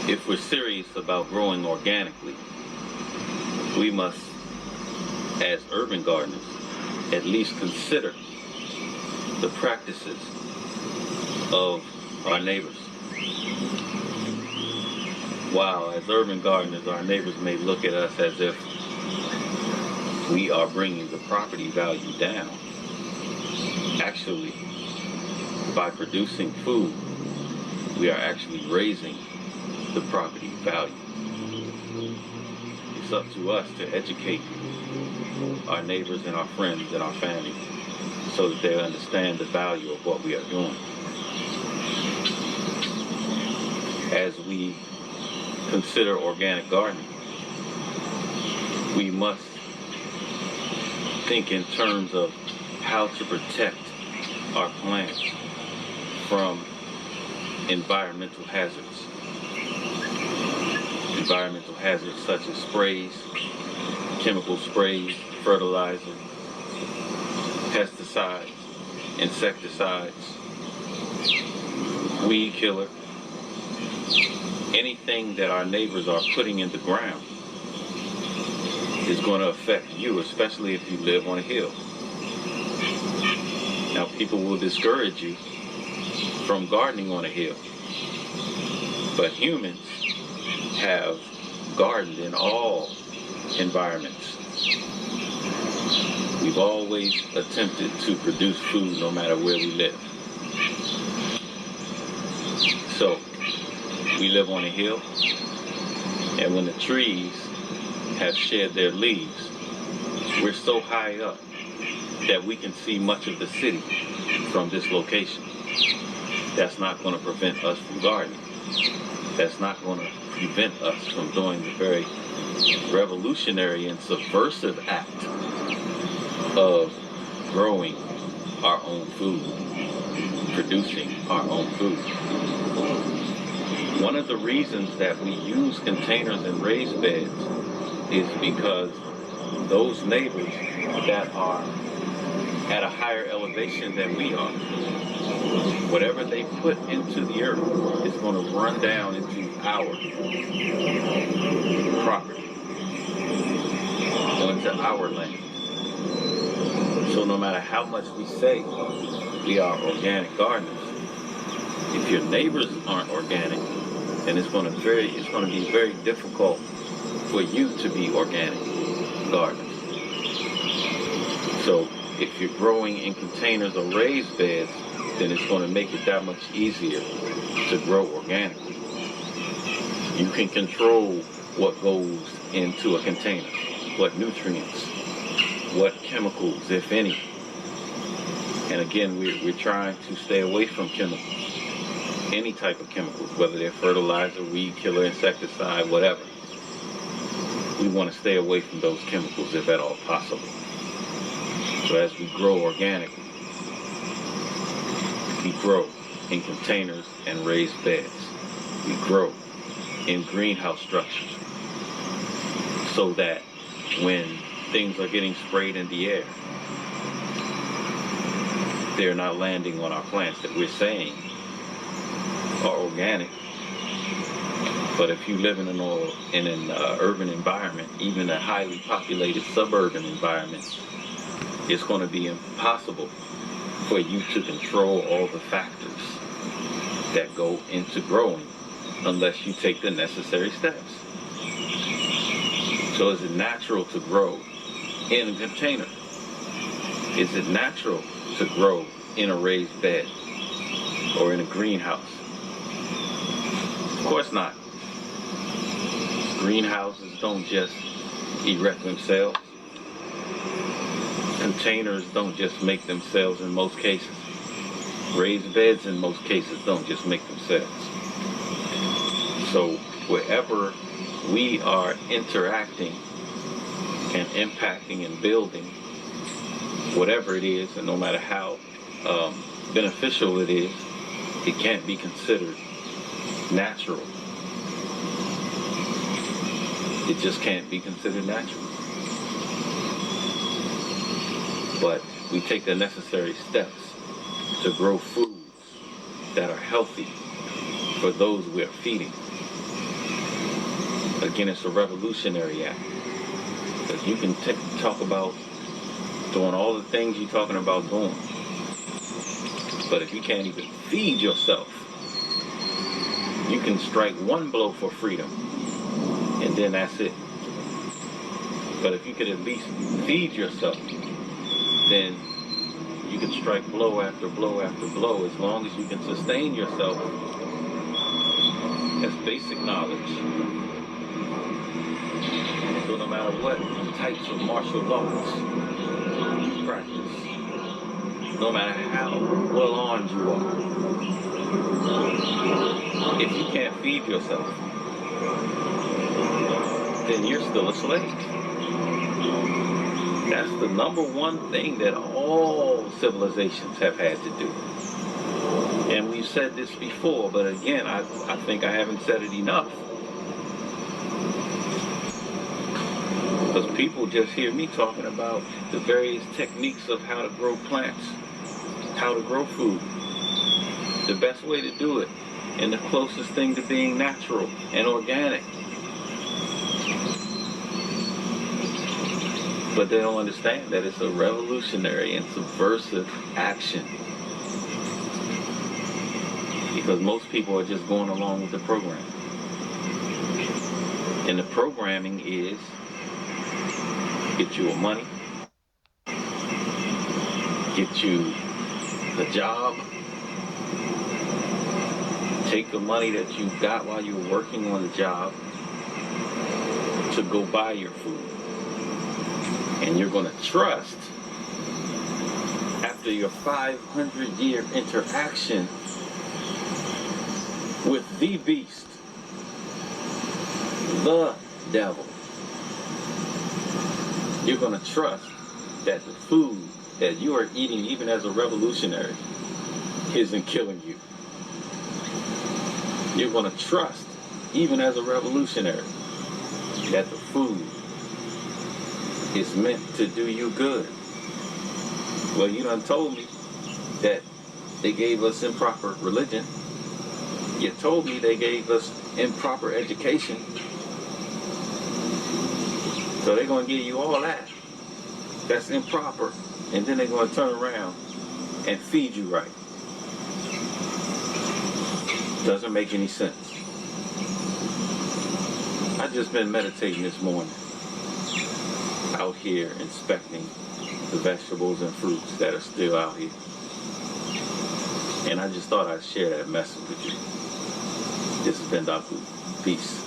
If we're serious about growing organically, we must, as urban gardeners, at least consider the practices of our neighbors. While as urban gardeners, our neighbors may look at us as if we are bringing the property value down. Actually, by producing food, we are actually raising the property value. It's up to us to educate our neighbors and our friends and our family so that they understand the value of what we are doing. As we consider organic gardening, we must think in terms of how to protect our plants from environmental hazards. Environmental hazards such as sprays, chemical sprays, fertilizer, pesticides, insecticides, weed killer, anything that our neighbors are putting in the ground is going to affect you, especially if you live on a hill. Now, people will discourage you from gardening on a hill, but humans have gardened in all environments. We've always attempted to produce food no matter where we live. So, we live on a hill, and when the trees have shed their leaves, we're so high up that we can see much of the city from this location. That's not going to prevent us from gardening. That's not going to prevent us from doing the very revolutionary and subversive act of growing our own food, producing our own food. One of the reasons that we use containers and raised beds is because those neighbors that are at a higher elevation than we are, whatever they put into the earth is going to run down into our property, onto our land. So no matter how much we say we are organic gardeners, if your neighbors aren't organic, then it's going to be very difficult for you to be organic gardeners. So if you're growing in containers or raised beds, then it's going to make it that much easier to grow organically. You can control what goes into a container, what nutrients, what chemicals, if any. And again, we're trying to stay away from chemicals, any type of chemicals, whether they're fertilizer, weed killer, insecticide, whatever. We want to stay away from those chemicals if at all possible. So as we grow organically, we grow in containers and raised beds. We grow in greenhouse structures so that when things are getting sprayed in the air, they're not landing on our plants that we're saying are organic. But if you live in an urban environment, even a highly populated suburban environment, it's going to be impossible for you to control all the factors that go into growing unless you take the necessary steps. So is it natural to grow in a container? Is it natural to grow in a raised bed or in a greenhouse? Of course not. Greenhouses don't just erect themselves. Containers don't just make themselves in most cases. Raised beds in most cases don't just make themselves. So wherever we are interacting and impacting and building, whatever it is, and no matter how beneficial it is, it can't be considered natural. It just can't be considered natural. But we take the necessary steps to grow foods that are healthy for those we're feeding. Again, it's a revolutionary act. Because you can talk about doing all the things you're talking about doing. But if you can't even feed yourself, you can strike one blow for freedom, and then that's it. But if you could at least feed yourself, then you can strike blow after blow after blow, as long as you can sustain yourself. That's basic knowledge. So no matter what types of martial arts you practice, no matter how well armed you are, if you can't feed yourself, then you're still a slave. That's the number one thing that all civilizations have had to do. And we've said this before, but again, I think I haven't said it enough. Because people just hear me talking about the various techniques of how to grow plants, how to grow food, the best way to do it, and the closest thing to being natural and organic. But they don't understand that it's a revolutionary and subversive action. Because most people are just going along with the program. And the programming is get you a money, get you a job, take the money that you got while you were working on the job to go buy your food. And you're going to trust, after your 500-year interaction with the beast, the devil, you're going to trust that the food that you are eating, even as a revolutionary, isn't killing you. You're going to trust, even as a revolutionary, that the food is meant to do you good. Well, you done told me that they gave us improper religion. You told me they gave us improper education. So they're going to give you all that. That's improper. And then they're going to turn around and feed you right. Doesn't make any sense. I've just been meditating this morning, out here inspecting the vegetables and fruits that are still out here. And I just thought I'd share that message with you. This has been Dr. Peace.